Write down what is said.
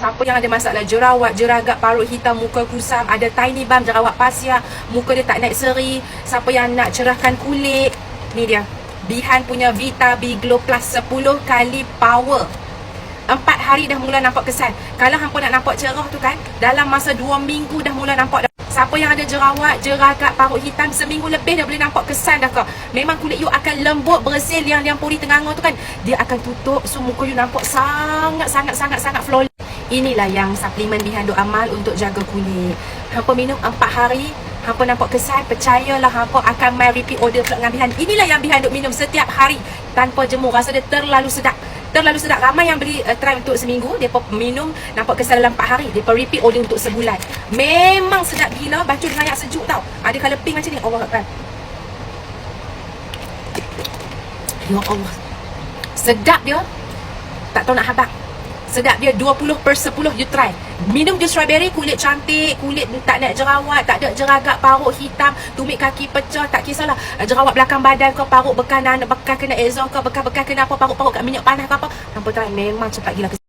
Siapa yang ada masalah jerawat, jeragak, parut hitam, muka kusam, ada tiny bump, jerawat pasia, muka dia tak naik seri, siapa yang nak cerahkan kulit, ni dia. Bihan punya Vita B Glow Plus 10 kali power. 4 hari dah mula nampak kesan. Kalau hampa nak nampak cerah tu kan, dalam masa 2 minggu dah mula nampak dah. Siapa yang ada jerawat, jeragak, parut hitam, seminggu lebih dah boleh nampak kesan dah kau. Memang kulit you akan lembut, bersih, liang-liang pori tenganga tu kan, dia akan tutup, so muka you nampak sangat flawless. Inilah yang suplemen Bihan Duk Amal untuk jaga kulit. Hampa minum 4 hari, hampa nampak kesan, percayalah hampa akan main repeat order pula dengan Bihan. Inilah yang Bihan Duk minum setiap hari tanpa jemur. Rasa dia terlalu sedap. Terlalu sedap. Ramai yang beli try untuk seminggu, depa minum nampak kesan dalam 4 hari, depa repeat order untuk sebulan. Memang sedap gila, baju dengan air sejuk tau. Ada colour pink macam ni. Allah Akbar. Ya Allah. Sedap dia. Tak tahu nak habaq. Sedap dia. 20/10 you try. Minum jus strawberry, kulit cantik, kulit tak nak jerawat, tak ada jeragak, parut hitam, tumit kaki pecah, tak kisahlah jerawat belakang badan kau, parut bekas kena exhaust kau, bekas kena apa, parut kat minyak panas ke apa, hampa try, memang cepat gila.